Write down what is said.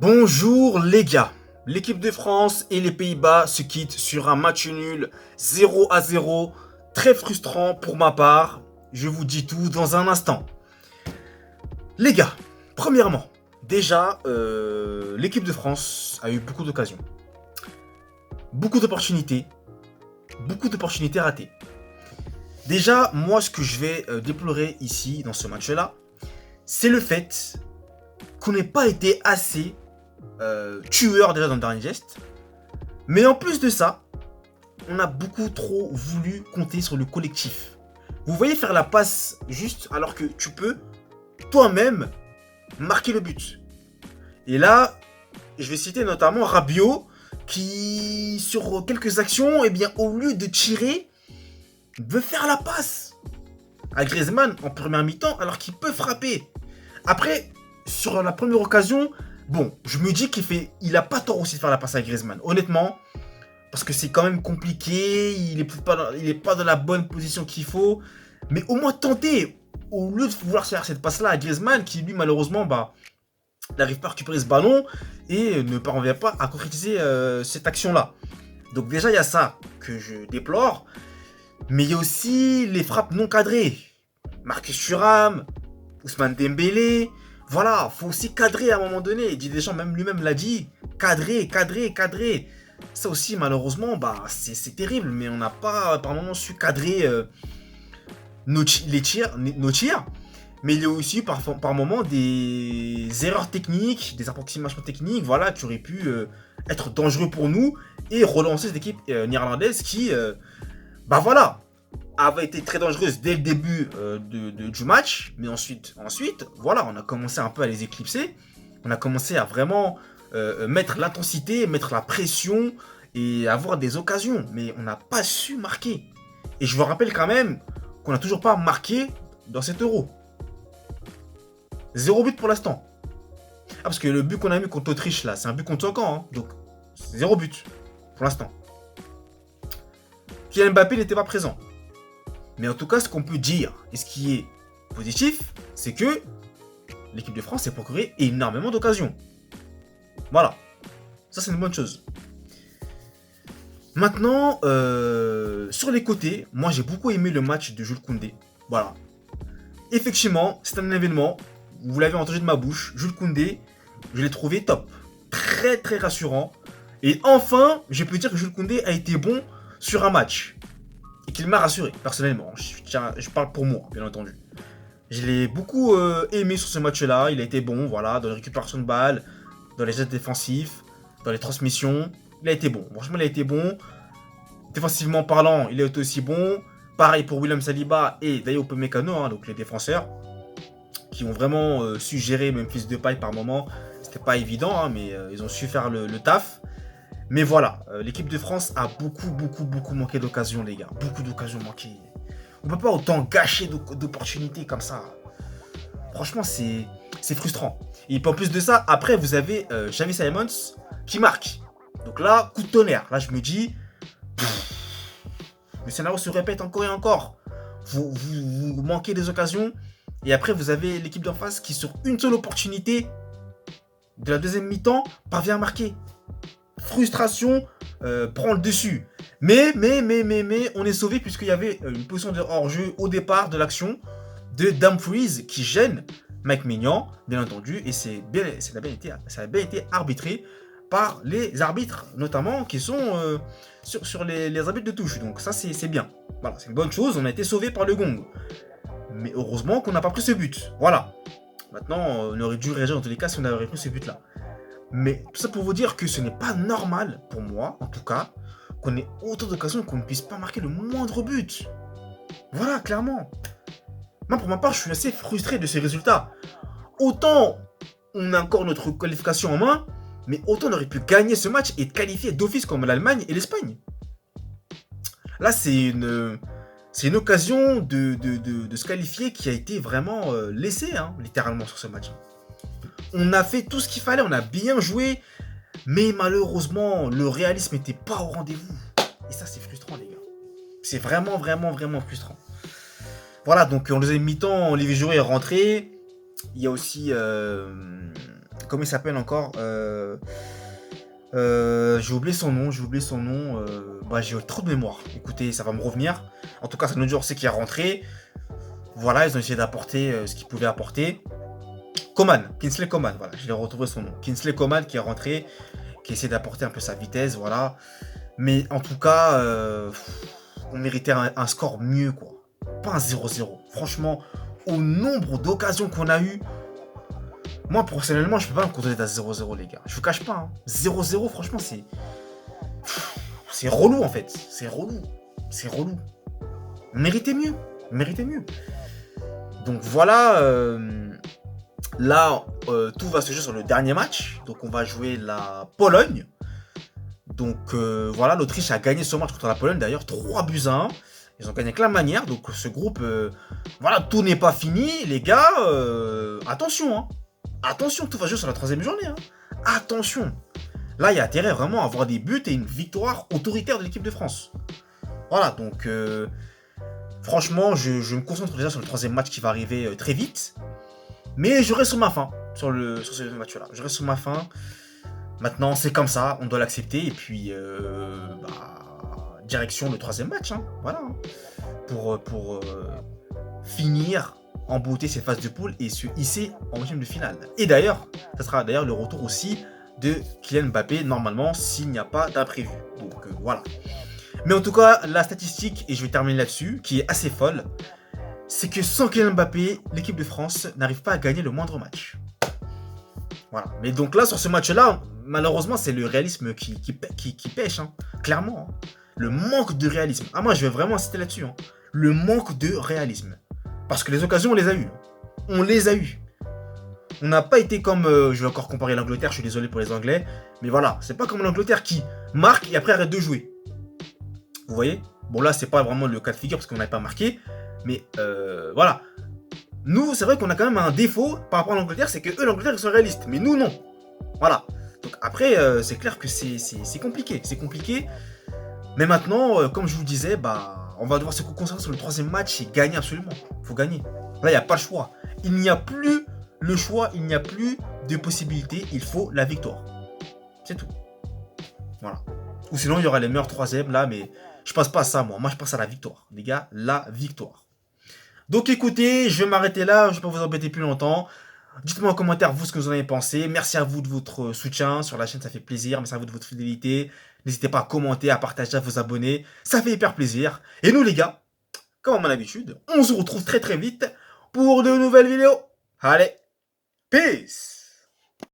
Bonjour les gars, l'équipe de France et les Pays-Bas se quittent sur un match nul 0-0, très frustrant pour ma part, je vous dis tout dans un instant. Les gars, premièrement, déjà, l'équipe de France a eu beaucoup d'opportunités ratées. Déjà, moi ce que je vais déplorer ici dans ce match-là, c'est le fait qu'on n'ait pas été assez tueur déjà dans le dernier geste. Mais en plus de ça, on a beaucoup trop voulu compter sur le collectif. Vous voyez faire la passe juste alors que tu peux toi-même marquer le but. Et là, je vais citer notamment Rabiot qui, sur quelques actions, eh bien, au lieu de tirer, veut faire la passe à Griezmann en première mi-temps alors qu'il peut frapper. Après, sur la première occasion, bon, je me dis il a pas tort aussi de faire la passe à Griezmann, honnêtement, parce que c'est quand même compliqué, il est pas dans la bonne position qu'il faut, mais au moins tenter, au lieu de vouloir faire cette passe-là à Griezmann, qui lui malheureusement, n'arrive pas à récupérer ce ballon et ne parvient pas à concrétiser cette action-là. Donc déjà, il y a ça que je déplore, mais il y a aussi les frappes non cadrées. Marcus Thuram, Ousmane Dembélé. Voilà, faut aussi cadrer à un moment donné. Didier Deschamps même lui-même l'a dit. Cadrer. Ça aussi, malheureusement, c'est terrible. Mais on n'a pas par moment su cadrer nos tirs. Mais il y a aussi par moment des erreurs techniques, des approximations techniques. Voilà, qui auraient pu être dangereux pour nous et relancer cette équipe néerlandaise qui, voilà, avait été très dangereuse dès le début du match, mais ensuite, voilà, on a commencé un peu à les éclipser, on a commencé à vraiment mettre l'intensité, mettre la pression et avoir des occasions, mais on n'a pas su marquer. Et je vous rappelle quand même qu'on n'a toujours pas marqué dans cet Euro. 0 but pour l'instant. Ah, parce que le but qu'on a mis contre l'Autriche là, c'est un but contre son camp, hein, donc 0 but pour l'instant. Kylian Mbappé n'était pas présent. Mais en tout cas, ce qu'on peut dire, et ce qui est positif, c'est que l'équipe de France s'est procuré énormément d'occasions. Voilà. Ça, c'est une bonne chose. Maintenant, sur les côtés, moi, j'ai beaucoup aimé le match de Jules Koundé. Voilà. Effectivement, c'est un événement. Vous l'avez entendu de ma bouche. Jules Koundé, je l'ai trouvé top. Très, très rassurant. Et enfin, je peux dire que Jules Koundé a été bon sur un match. Et qu'il m'a rassuré, personnellement. Je parle pour moi, bien entendu. Je l'ai beaucoup aimé sur ce match-là. Il a été bon, voilà, dans les récupérations de balles, dans les gestes défensifs, dans les transmissions. Il a été bon. Franchement, il a été bon. Défensivement parlant, il a été aussi bon. Pareil pour William Saliba et Dayot Upamecano, hein, donc les défenseurs, qui ont vraiment su gérer Memphis Depay par moment. C'était pas évident, hein, mais ils ont su faire le taf. Mais voilà, l'équipe de France a beaucoup manqué d'occasions, les gars. Beaucoup d'occasions manquées. On peut pas autant gâcher d'opportunités comme ça. Franchement, c'est frustrant. Et en plus de ça, après, vous avez Xavi Simons qui marque. Donc là, coup de tonnerre. Là, je me dis, le scénario se répète encore et encore. Vous manquez des occasions. Et après, vous avez l'équipe d'en face qui, sur une seule opportunité de la deuxième mi-temps, parvient à marquer. Frustration prend le dessus. Mais, on est sauvé puisqu'il y avait une position de hors-jeu au départ de l'action de Dumfries qui gêne Mike Maignan, bien entendu, et ça a bien été arbitré par les arbitres, notamment, qui sont sur les arbitres de touche. Donc ça, c'est bien. Voilà, c'est une bonne chose, on a été sauvé par le gong. Mais heureusement qu'on n'a pas pris ce but. Voilà. Maintenant, on aurait dû réagir dans tous les cas si on avait pris ce but-là. Mais tout ça pour vous dire que ce n'est pas normal, pour moi en tout cas, qu'on ait autant d'occasions qu'on ne puisse pas marquer le moindre but. Voilà, clairement. Moi, pour ma part, je suis assez frustré de ces résultats. Autant on a encore notre qualification en main, mais autant on aurait pu gagner ce match et être qualifié d'office comme l'Allemagne et l'Espagne. Là, c'est une occasion de se qualifier qui a été vraiment laissée, hein, littéralement, sur ce match. On a fait tout ce qu'il fallait, on a bien joué, mais malheureusement, le réalisme n'était pas au rendez-vous. Et ça, c'est frustrant, les gars. C'est vraiment frustrant. Voilà, donc en deuxième mi-temps, Olivier Giroud est rentré. Il y a aussi, comment il s'appelle encore j'ai oublié son nom, bah, j'ai trop de mémoire. Écoutez, ça va me revenir. En tout cas, c'est notre joueur qui est rentré. Voilà, ils ont essayé d'apporter ce qu'ils pouvaient apporter. Coman, Kingsley Coman, voilà, je l'ai retrouvé son nom. Kingsley Coman qui est rentré, qui essaie d'apporter un peu sa vitesse, voilà. Mais en tout cas, on méritait un score mieux, quoi. Pas un 0-0. Franchement, au nombre d'occasions qu'on a eues, moi, personnellement, je peux pas me contenter d'un 0-0, les gars. Je vous cache pas, hein. 0-0, franchement, c'est relou, en fait. C'est relou. C'est relou. On méritait mieux. On méritait mieux. Donc voilà, là, tout va se jouer sur le dernier match. Donc on va jouer la Pologne. Donc voilà, l'Autriche a gagné ce match contre la Pologne. D'ailleurs, 3-1. Ils ont gagné avec la manière. Donc ce groupe, voilà, tout n'est pas fini. Les gars, attention. Hein. Attention, tout va jouer sur la 3e journée. Hein. Attention. Là, il y a intérêt vraiment à avoir des buts et une victoire autoritaire de l'équipe de France. Voilà, donc franchement, je me concentre déjà sur le 3e match qui va arriver très vite. Mais je reste sur ma faim sur ce match-là. Je reste sur ma faim. Maintenant, c'est comme ça, on doit l'accepter. Et puis, direction le 3e match. Hein, voilà. Pour finir en beauté ces phases de poule et se hisser en 8e de finale. Et d'ailleurs, ça sera d'ailleurs le retour aussi de Kylian Mbappé, normalement, s'il n'y a pas d'imprévu. Donc, voilà. Mais en tout cas, la statistique, et je vais terminer là-dessus, qui est assez folle, c'est que sans Kylian Mbappé, l'équipe de France n'arrive pas à gagner le moindre match. Voilà. Mais donc là, sur ce match-là, malheureusement, c'est le réalisme qui pêche, hein. Clairement. Hein. Le manque de réalisme. Ah, moi, je vais vraiment insister là-dessus. Hein. Le manque de réalisme. Parce que les occasions, on les a eues. On les a eues. On n'a pas été comme... je vais encore comparer l'Angleterre, je suis désolé pour les Anglais. Mais voilà, c'est pas comme l'Angleterre qui marque et après arrête de jouer. Vous voyez? Bon, là, c'est pas vraiment le cas de figure parce qu'on n'avait pas marqué. Mais voilà. Nous, c'est vrai qu'on a quand même un défaut par rapport à l'Angleterre, c'est que eux, l'Angleterre, ils sont réalistes. Mais nous, non. Voilà. Donc après, c'est clair que c'est compliqué. C'est compliqué. Mais maintenant, comme je vous disais, bah, on va devoir se concentrer sur le 3e match et gagner absolument. Il faut gagner. Là, il n'y a pas le choix. Il n'y a plus le choix, il n'y a plus de possibilité. Il faut la victoire. C'est tout. Voilà. Ou sinon, il y aura les meilleurs 3e là, mais je passe pas à ça, moi. Moi, je passe à la victoire. Les gars, la victoire. Donc écoutez, je vais m'arrêter là, je ne vais pas vous embêter plus longtemps. Dites-moi en commentaire vous ce que vous en avez pensé. Merci à vous de votre soutien sur la chaîne, ça fait plaisir. Merci à vous de votre fidélité. N'hésitez pas à commenter, à partager, à vous abonner. Ça fait hyper plaisir. Et nous les gars, comme à mon habitude, on se retrouve très très vite pour de nouvelles vidéos. Allez, peace!